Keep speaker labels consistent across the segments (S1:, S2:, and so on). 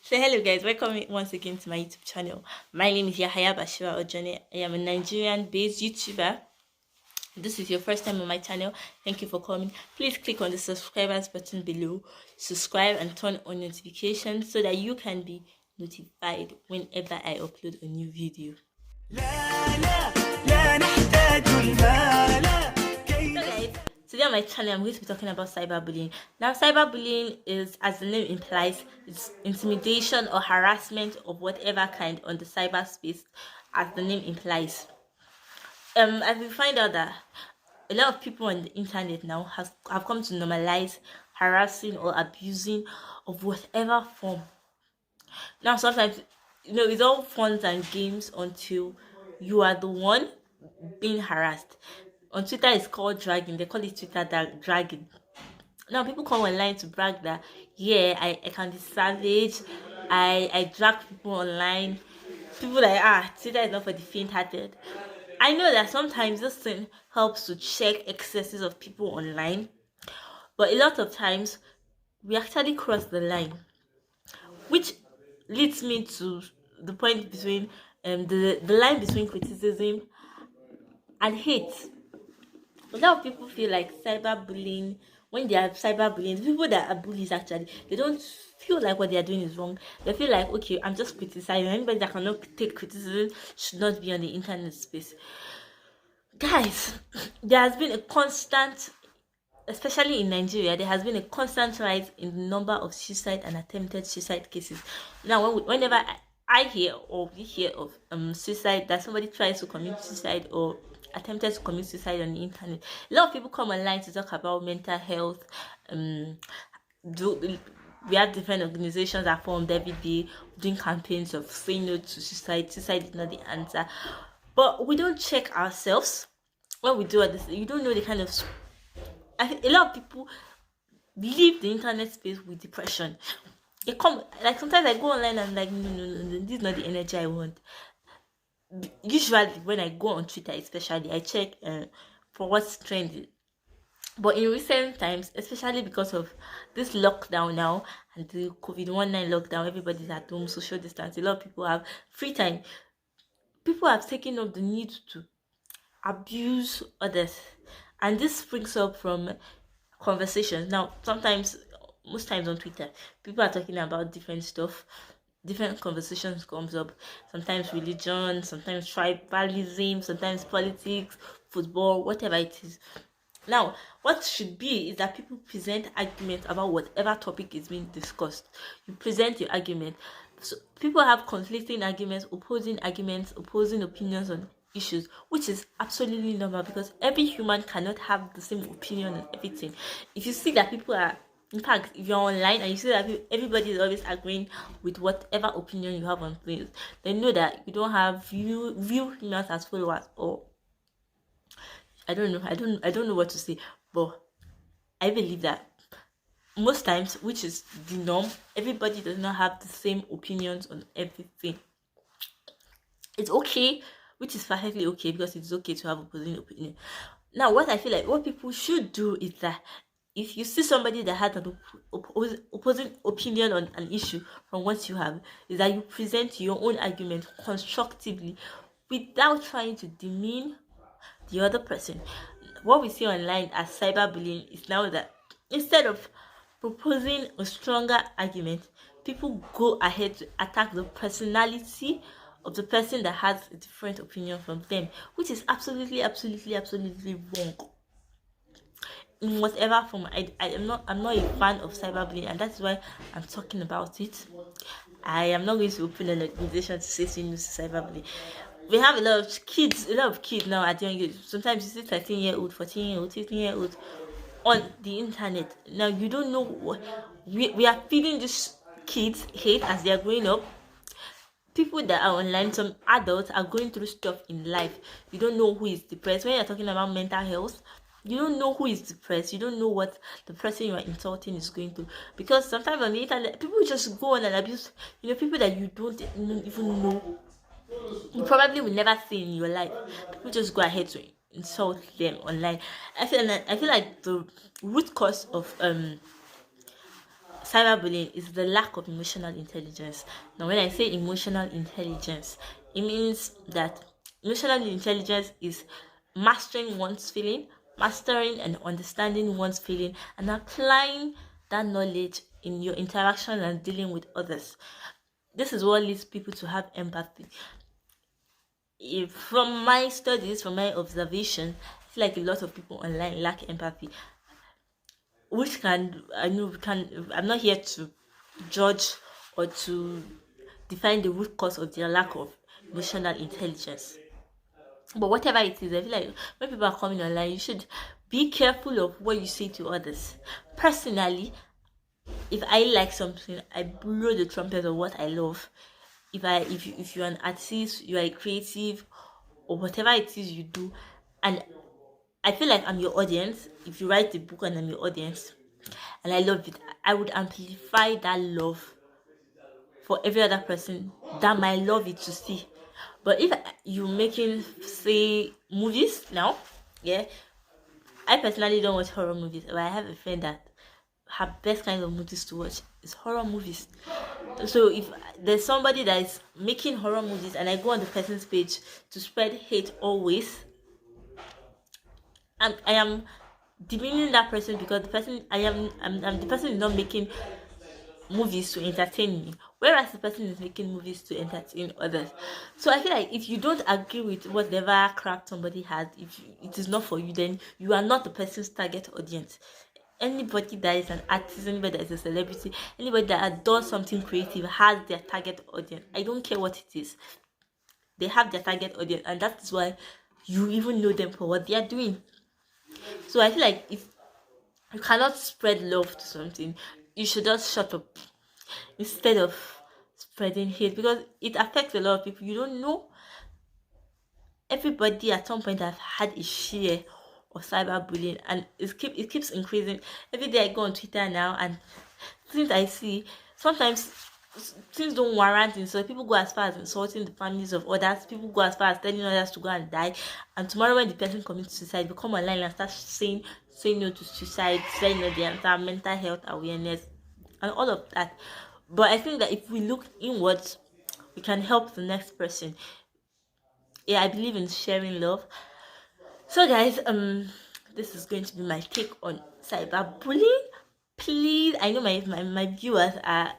S1: So hello guys, welcome once again to my YouTube channel. My name is Yahaya Bashira Ojone. I am a Nigerian based YouTuber. This is your first time on my channel. Thank you for coming. Please click on the subscribers button below, subscribe and turn on notifications so that you can be notified whenever I upload a new video. So guys, today on my channel I'm going to be talking about cyberbullying. Now cyberbullying is, as the name implies, it's intimidation or harassment of whatever kind on the cyberspace, as the name implies. As we find out that a lot of people on the internet now have come to normalize harassing or abusing of whatever form. Now sometimes it's all fun and games until you are the one being harassed. On Twitter it's called dragging. They call it Twitter dragging. Now people come online to brag that yeah, I can be savage. I drag people online. People like Twitter is not for the faint-hearted. I know that sometimes this thing helps to check excesses of people online, but a lot of times we actually cross the line, which leads me to the point between the line between criticism and hate. A lot of people feel like cyberbullying, when they are cyberbullying, the people that are bullies actually, they don't feel like what they are doing is wrong. They feel like, okay, I'm just criticizing. Anybody that cannot take criticism should not be on the internet space. Guys, there has been a constant, especially in Nigeria, there has been a constant rise in the number of suicide and attempted suicide cases. Now, whenever I hear or we hear of suicide, that somebody tries to commit suicide or attempted to commit suicide on the internet, a lot of people come online to talk about mental health. We have different organizations that formed every day doing campaigns of saying no to suicide. Suicide is not the answer, but we don't check ourselves when we do all this. You don't know the kind of. I think a lot of people leave the internet space with depression. They come, like, sometimes I go online and I'm like, no, this is not the energy I want. Usually when I go on Twitter especially, I check for what's trending. But in recent times, especially because of this lockdown now and the COVID-19 lockdown, everybody's at home, social distance, a lot of people have free time. People have taken up the need to abuse others, and this springs up from conversations. Now sometimes, most times on Twitter, people are talking about different stuff, different conversations comes up, sometimes religion, sometimes tribalism, sometimes politics, football, whatever it is. Now what should be is that people present arguments about whatever topic is being discussed. You present your argument. So people have conflicting arguments, opposing opinions on issues, which is absolutely normal because every human cannot have the same opinion on everything. If you see that people are, in fact, if you're online and you see that everybody is always agreeing with whatever opinion you have on things, then know that you don't have real humans as followers. Or I don't know what to say, but I believe that most times, which is the norm, everybody does not have the same opinions on everything. It's okay, which is perfectly okay, because it's okay to have opposing opinion. Now what I feel like what people should do is that if you see somebody that has an opposing opinion on an issue from what you have, is that you present your own argument constructively without trying to demean the other person. What we see online as cyberbullying is now that instead of proposing a stronger argument, people go ahead to attack the personality of the person that has a different opinion from them, which is absolutely wrong. In whatever form, I'm not a fan of cyberbullying, and that's why I'm talking about it. I am not going to open an organization to say no to cyberbullying. We have a lot of kids now at young age. Sometimes you see 13-year-old, 14-year-old, 15-year-old on the internet. Now you don't know what we are feeding these kids hate as they are growing up. People that are online, some adults are going through stuff in life. You don't know who is depressed. When you're talking about mental health, you don't know who is depressed. You don't know what the person you are insulting is going through, because sometimes on the internet people just go on and abuse people that you don't even know, you probably will never see in your life. People just go ahead to insult them online. I feel like the root cause of cyberbullying is the lack of emotional intelligence. Now, when I say emotional intelligence, it means that emotional intelligence is mastering one's feeling, mastering and understanding one's feeling, and applying that knowledge in your interaction and dealing with others. This is what leads people to have empathy. From my studies, from my observation, I feel like a lot of people online lack empathy, which can, I know we can, I'm not here to judge or to define the root cause of their lack of emotional intelligence. But whatever it is, I feel like when people are coming online, you should be careful of what you say to others. Personally, if I like something, I blow the trumpet of what I love. If you're an artist, you are a creative, or whatever it is you do, and I feel like I'm your audience. If you write a book and I'm your audience, and I love it, I would amplify that love for every other person that might love it to see. But if you making, say, movies now, yeah, I personally don't watch horror movies, but I have a friend that her best kind of movies to watch is horror movies. So if there's somebody that is making horror movies and I go on the person's page to spread hate always, I am demeaning that person, because the person I'm the person is not making movies to entertain me, whereas the person is making movies to entertain others. So I feel like if you don't agree with whatever craft somebody has, if it is not for you, then you are not the person's target audience. Anybody that is an artist, anybody that is a celebrity, anybody that has done something creative has their target audience. I don't care what it is, they have their target audience, and that is why you even know them for what they are doing. So I feel like if you cannot spread love to something, you should just shut up instead of spreading hate, because it affects a lot of people. You don't know, everybody at some point have had a share of cyberbullying, and it keeps increasing. Every day I go on Twitter now, and things I see, sometimes things don't warrant it. So people go as far as insulting the families of others. People go as far as telling others to go and die. And tomorrow, when the person commits suicide, they come online and start saying no to suicide, saying no the entire mental health awareness, and all of that. But I think that if we look inwards, we can help the next person. Yeah, I believe in sharing love. So guys, this is going to be my take on cyberbullying. Please, I know my viewers are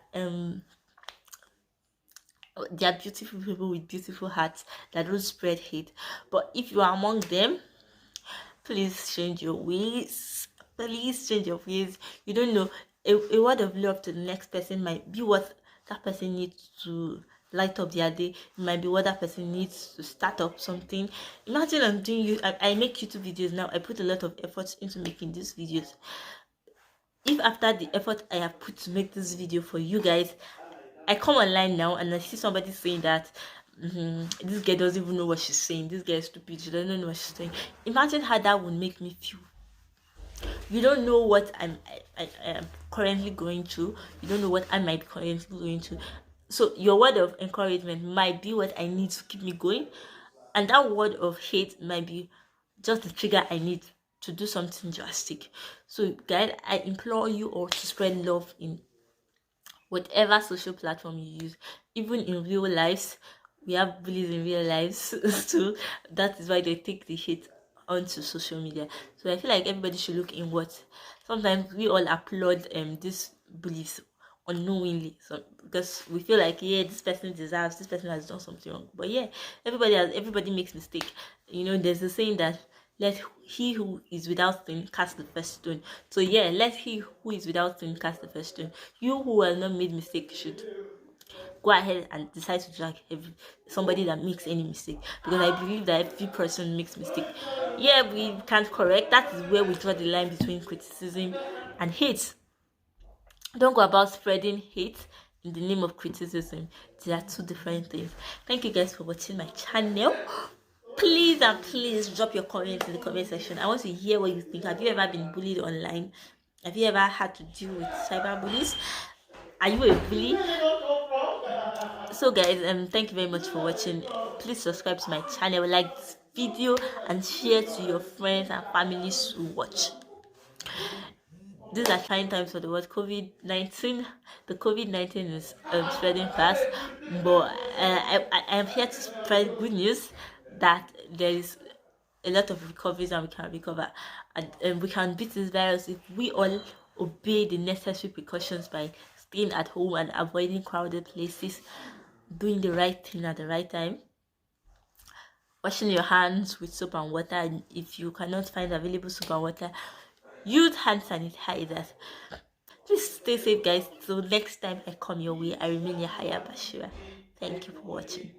S1: they are beautiful people with beautiful hearts that don't spread hate. But if you are among them, please change your ways. Please change your ways. You don't know, a word of love to the next person might be what that person needs to light up their day. It might be what that person needs to start up something. Imagine I'm doing you. I make YouTube videos now. I put a lot of effort into making these videos. If after the effort I have put to make this video for you guys, I come online now and I see somebody saying that this girl doesn't even know what she's saying. This girl is stupid. She doesn't know what she's saying. Imagine how that would make me feel. You don't know what I am currently going through. You don't know what I might be currently going through. So your word of encouragement might be what I need to keep me going, and that word of hate might be just the trigger I need to do something drastic. So guys, I implore you all to spread love in whatever social platform you use. Even in real lives, we have bullies in real lives too. That is why they take the hate onto social media. So I feel like everybody should look inward. Sometimes we all applaud these bullies unknowingly, so because we feel like, yeah, this person deserves, this person has done something wrong. But yeah, everybody makes mistake. You know, there's a saying that let he who is without sin cast the first stone. So yeah, let he who is without sin cast the first stone. You who have not made mistake should go ahead and decide to drag somebody that makes any mistake, because I believe that every person makes mistake. Yeah, we can't correct. That is where we draw the line between criticism and hate. Don't go about spreading hate in the name of criticism. They are two different things. Thank you guys for watching my channel. Please and please drop your comments in the comment section. I want to hear what you think. Have you ever been bullied online? Have you ever had to deal with cyber bullies? Are you a bully? So guys, thank you very much for watching. Please subscribe to my channel, like this video, and share to your friends and families who watch. these are trying times for the world. COVID-19, the COVID-19 is spreading fast, but I am here to spread good news that there is a lot of recoveries and we can recover, and we can beat this virus if we all obey the necessary precautions by staying at home and avoiding crowded places, doing the right thing at the right time, washing your hands with soap and water, and if you cannot find available soap and water, use hand sanitizers. Please stay safe, guys. Till next time I come your way, I remain your Haya Bashira. Thank you for watching.